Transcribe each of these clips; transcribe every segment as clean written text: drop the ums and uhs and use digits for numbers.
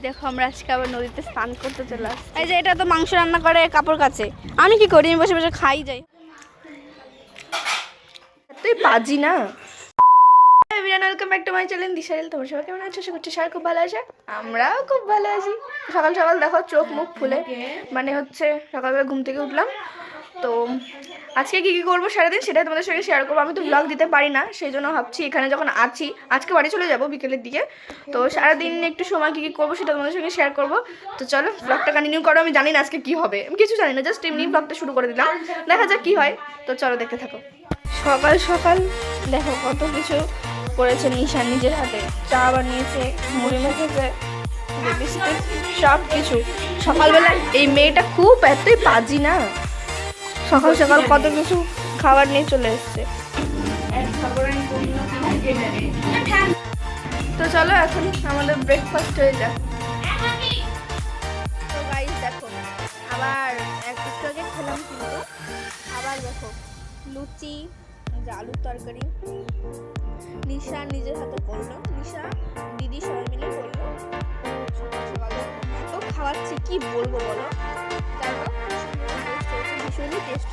দেখো আমরা আজকে আবার নদীতে স্নান করতে চলে আসছি। এই যে এটা তো মাংস রান্না করে কাপড় কাছে, আমি কি করি, আমি বসে বসে খাই যাই। তুই বাজি না। Welcome back to my channel দিশারিল। তোমার সবাই কেমন আছো? আশা করছি সবাই খুব ভালো আছে, আমরাও খুব ভালো আছি। সকাল সকাল দেখো চোখ মুখ ফুলে, মানে হচ্ছে সকালবেলা ঘুম থেকে উঠলাম। তো আজকে কী কী করবো সারাদিন সেটাই তোমাদের সঙ্গে শেয়ার করবো। আমি তো ব্লগ দিতে পারি না, সেই জন্য ভাবছি এখানে যখন আছি, আজকে বাড়ি চলে যাবো বিকেলের দিকে, তো সারাদিন একটু সময় কী কী করবো সেটা তোমাদের সঙ্গে শেয়ার করবো। তো চলো ব্লগটা কন্টিনিউ করো। আমি জানি না আজকে কী হবে, আমি কিছু জানি না, জাস্ট এমনি ব্লগটা শুরু করে দিলাম, দেখা যাক কী হয়। তো চলো দেখতে থাকো। সকাল সকাল দেখো কত কিছু করেছে নিশা নিজের হাতে। চা বানিয়েছে, মুড়ি মেখেছে, বিস্কুট, সব কিছু সকালবেলা। এই মেয়েটা খুব এতই বাজি না, সকাল সকাল কত কিছু খাবার নিয়ে চলে এসছে। তো চলো এখন আমাদের ব্রেকফাস্ট হয়ে যাক। তো গাইস দেখো আবার একটু আগে খেলাম, কিন্তু আবার দেখো লুচি, আলুর তরকারি নিশা নিজের হাতে করলো, নিশা দিদি সবাই মিলে করলো। সকাল সকালে এত খাওয়াচ্ছি কি বলবো বলো। ভীষণই টেস্ট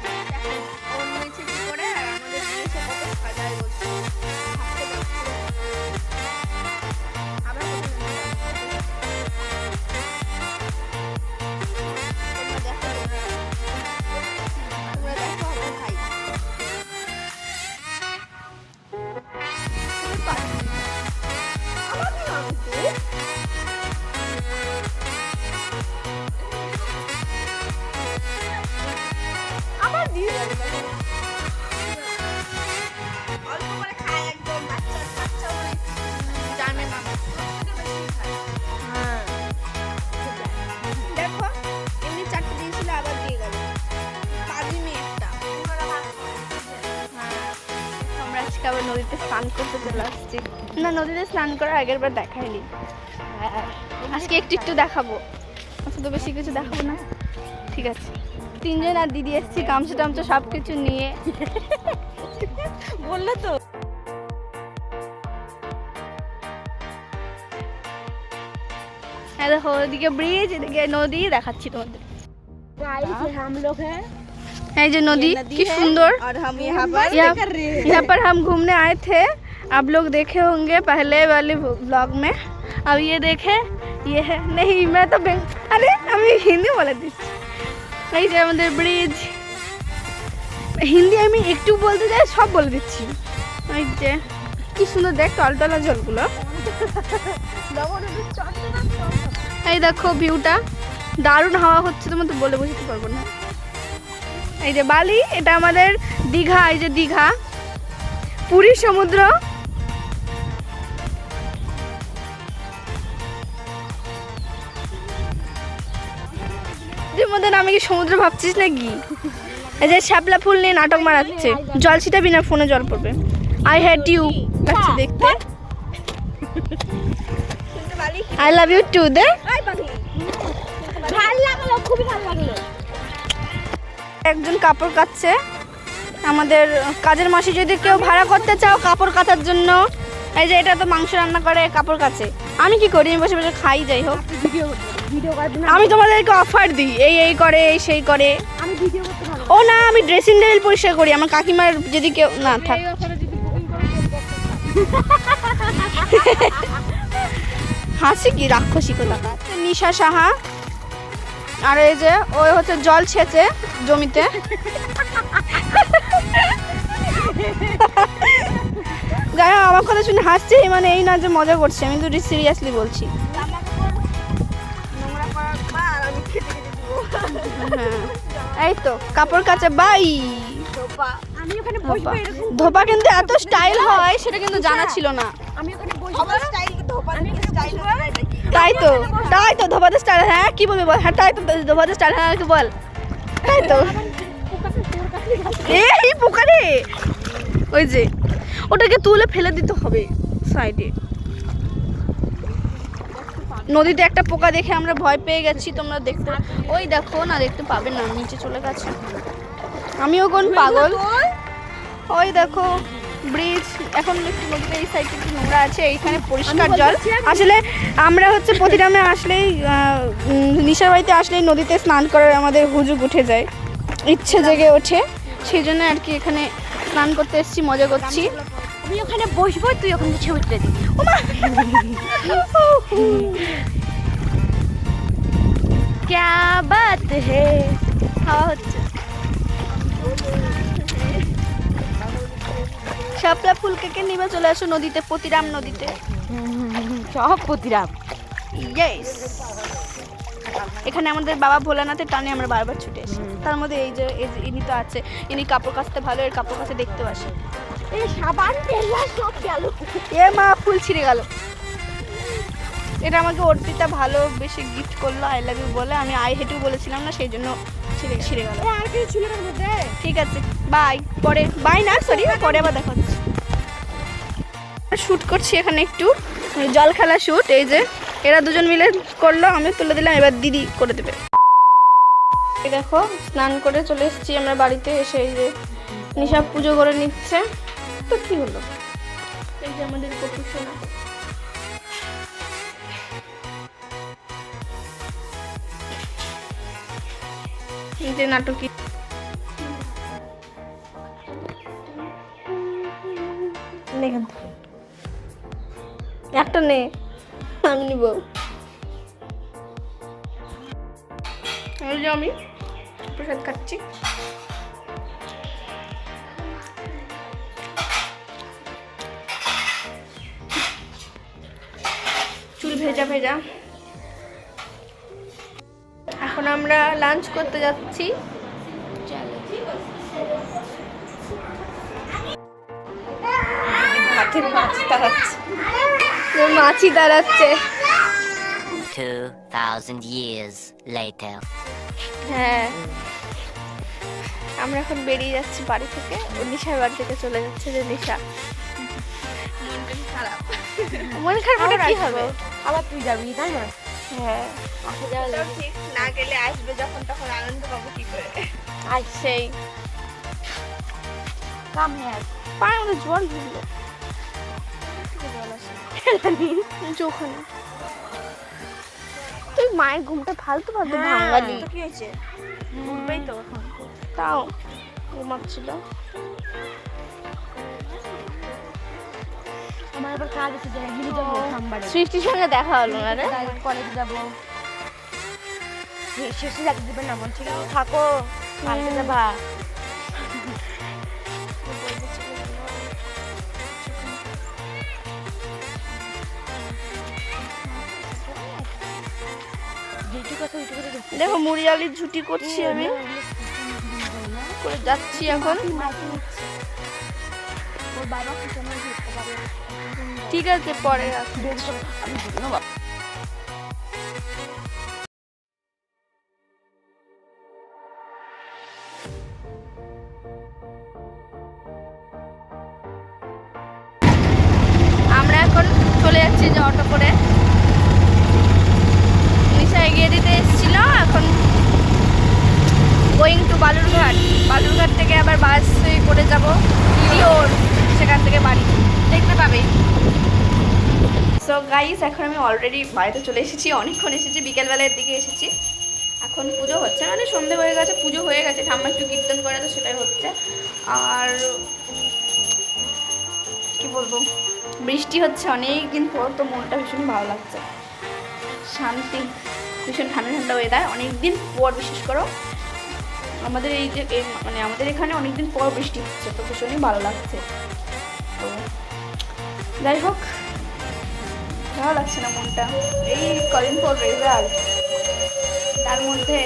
অন্য ইচ্ছে কি করে, আর আমাদের জিনিসে কত সাজায় বলছে ভাবতে পারছি। আবার তোমরা দেখো আমরা খাই। আবার দিয়ে যাবে অল্প করে খায়, একদম বাচ্চা জানে না। হ্যাঁ দেখো এমনি চারটে দিয়েছিল, আবার দিয়ে গেল পাজি মেয়েটা। হ্যাঁ আমরা আজকে আবার নদীতে স্নান করতে চলে আসছি। না নদীতে স্নান করা আগের বার দেখাইনি, আজকে একটু একটু দেখাবো, আজকে তো বেশি কিছু দেখাবো না। ঠিক আছে, তিনজন আর দিদি এসছি গামছা টামছা সব কিছু নিয়ে, বললে তো। দেখো ওদিকে ব্রিজ, এদিকে নদী দেখাচ্ছি তোমাদের। এই যে নদী কি সুন্দর। यहाँ पर हम घूमने आए थे, आप लोग देखे होंगे पहले वाले ब्लॉग में। अब ये देखे, ये है नहीं, मैं तो अरे আমি হিন্দি বলে দিচ্ছি। এই যে আমাদের ব্রিজ, হিন্দি আমি একটু বলতে যাই সব বলে দিচ্ছি। এই যে কি সুন্দর দেখ টলটলা জলগুলো। এই দেখো ভিউটা দারুণ হাওয়া হচ্ছে, তোমার তো বলে বোঝাতে পারবো না। এই যে বালি, এটা আমাদের দীঘা, এই যে দীঘা পুরীর সমুদ্র। যে মধ্যে আমি কি সমুদ্র ভাবছিস নাকি? এই যে শ্যাপলা ফুল নিয়ে নাটক মারাচ্ছে, জল ছিটাবি না ফোনে জল পড়বে। আই হেট ইউ লাগছে দেখতে। আই লাভ ইউ টু দে। ভালো লাগলো, খুবই ভালো লাগলো। একজন কাপড় কাচ্ছে, আমাদের কাজের মাসি, যদি কেউ ভাড়া করতে চাও কাপড় কাচার জন্য। এই যে এটা তো মাংস রান্না করে কাপড় কাচে, আমি কি করি, আমি বসে বসে খাই যাই হোক। আমি তোমাদেরকে অফার দিই, এই করে এই সেই করে। ও না, আমি ড্রেসিং টেবিল পরিষ্কার করি, আমার কাকিমার যদি কেউ না থাক। হাসি কি রাক্ষসী কথা। নিশা সাহা, আর এই যে ওই হচ্ছে জল ছেঁচে জমিতে। যাই হোক আমার কথা শুনে হাসছে, মানে এই না যে মজা করছে, আমি তো সিরিয়াসলি বলছি। এই তো কাপড় কাচে বাই। ধোপা কিন্তু এত স্টাইল হয় সেটা কিন্তু জানা ছিল না। তাই তো ধোপাতে স্টাইল। হ্যাঁ কি বলবি বল। হ্যাঁ তাই তো ধোপাতে স্টাইল। হ্যাঁ কি বল। তাই তো এই পোকা রে, ওই যে ওটাকে তুলে ফেলে দিতে হবে সাইডে। নদীতে একটা পোকা দেখে আমরা ভয় পেয়ে গেছি, তোমরা দেখতে, ওই দেখো না, দেখতে পাবে না, নিচে চলে গেছে। আমিও কোন পাগল। ওই দেখো ব্রিজ এখন একটু নদীতে এই সাইডে একটু নোংরা আছে, এইখানে পরিষ্কার জল। আসলে আমরা হচ্ছে প্রতিরামে আসলেই নিশার বাড়িতে আসলেই নদীতে স্নান করার আমাদের হুজুগ উঠে যায়, ইচ্ছে জেগে ওঠে, সেই জন্য আর কি এখানে স্নান করতে এসেছি, মজা করছি। আমি ওখানে বসবো, তুই ওখানে ছবি তুলে দিবি। क्या बात है, হাওয়া হচ্ছে। শাপলা ফুল কেকে নিবে চলে আসো নদীতে, প্রতিরাম নদীতে। সব প্রতিরাম। ইয়েস, এখানে আমাদের বাবা ভোলানাথের টানে আমরা বারবার ছুটে আসি। তার মধ্যে এই যে ইনি তো আছে, ইনি কাপড় কাচতে ভালো, এর কাপড় কাচতে দেখতেও আসে। এই সাবান তেল সব গেল। এ মা, ফুল ছিঁড়ে গেল। এটা আমাকে অর্পিতা ভালো বেশি গিফট করলো, আই লাভ ইউ বলে। আমি আই হেটু বলেছিলাম না, সেই জন্য ছিঁড়ে গেল। আর কিছু ছিল এর মধ্যে? ঠিক আছে, বাই। পরে বাই না, সরি, পরে আবার দেখা হচ্ছে। শ্যুট করছি এখানে একটু জল খেলা শ্যুট। এই যে এরা দুজন মিলে করলো, আমি তুলে দিলাম, এবার দিদি করে দেবে। এই দেখো স্নান করে চলে এসেছি আমরা বাড়িতে। এসে এই যে নিশা পুজো করে নিচ্ছে, তো কি হলো, এই যে আমাদের কপি সোনা। এই যে নাটকি একটা নে, আমি নিব। এই যে আমি প্রসাদ খাচ্ছি। চুল ভেজা ভেজা। এখন আমরা লাঞ্চ করতে যাচ্ছি। হাতের মাছ তাড়াচ্ছে, মাছি তাড়াচ্ছে। 2000 years later. হ্যাঁ, আমরা এখন বেরিয়ে যাচ্ছি বাড়ি থেকে। ও নিশার বাড়ি থেকে চলে যাচ্ছে, যে নিশা মন খারাপ। মন খারাপ কি হবে, আবার তুই যাবি তাই না? হ্যাঁ, আসা যাওয়া যাবে। ঠিক না গেলে আসবে যখন, তখন আনন্দ পাবো কি করে। আজ সেই সামনে আর পায়ের মধ্যে জল ঢুকলো, ওখানে তুই মায়ের ঘুমটা ফালতু ফালতু ভাঙালি। কি হয়েছে? উঠবেই তো এখন। তাও ঘুমাচ্ছিল। আমার আবার কাজ আছে, জায়গিয়ে যাবো সোমবারে। সৃষ্টির সঙ্গে দেখা হলো না রে। কলেজে যাবো। শেষে যেতে দেবেন না, বলছি থাকো, কালকে যাবা। দেখো মুড়ি আলির ঝুটি করছি আমি, করে যাচ্ছি এখন। ঠিক আছে, পরে আমরা এখন চলে যাচ্ছি যে অটো করে। নিশা এগিয়ে দিতে এসেছিল, এখন গোয়িং টু বালুরঘাট। বালুরঘাট থেকে আবার বাস করে যাব শিওর, সেখান থেকে বাড়ি দেখতে পাবে। সো গাইস, এখন আমি অলরেডি বাড়িতে চলে এসেছি, অনেকক্ষণ এসেছি, বিকেলবেলার দিকে এসেছি। এখন পুজো হচ্ছে, মানে সন্ধে হয়ে গেছে, পুজো হয়ে গেছে, ঠাম্মা একটু কীর্তন করে, তো সেটাই হচ্ছে। আর কি বলবো, বৃষ্টি হচ্ছে অনেক দিন পর, তো মনটা ভীষণ ভালো লাগছে, শান্তি, ভীষণ ঠান্ডা ঠান্ডা ওয়েদার। অনেক দিন পর, বিশেষ করো আমাদের এই যে মানে আমাদের এখানে অনেক দিন পর বৃষ্টি হচ্ছে, তো ভীষণই ভালো লাগছে। তো যাই হোক, ভালো লাগছে না মনটা, এই কদিন পর রেজাল্ট, তার মধ্যে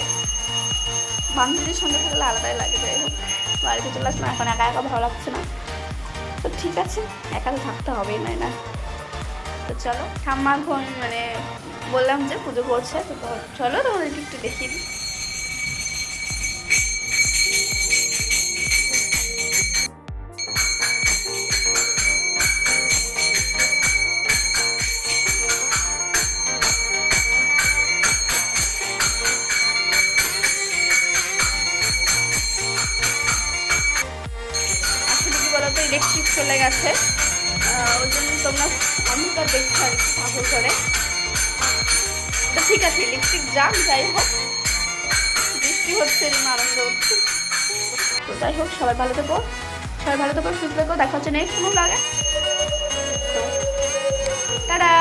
বান্ধবীদের সঙ্গে থাকলে আলাদাই লাগে। যাই হোক, বাড়িতে চলে আসলাম, এখন একা একা ভালো লাগছে না, তো ঠিক আছে, একা তো থাকতে হবেই, নয় না। তো চলো, ঠাম্মা এখন মানে বললাম যে পুজো করছে, তো চলো তোমাদেরকে একটু দেখিয়ে দিই। আসলে কি বলতো, ইলেকট্রিক চলে গেছে, ওই জন্য তোমরা অন্ধকার দেখছো আর একটু ঠাকুর করে। তো ঠিক আছে, লিপস্টিক যাক, যাই হোক, বৃষ্টি হচ্ছে, আনন্দ হচ্ছে। তো যাই হোক, সবাই ভালো থেকো, সুস্থ থেকো, দেখা হচ্ছে নেক্সট কোনো ব্লগে। টাটা।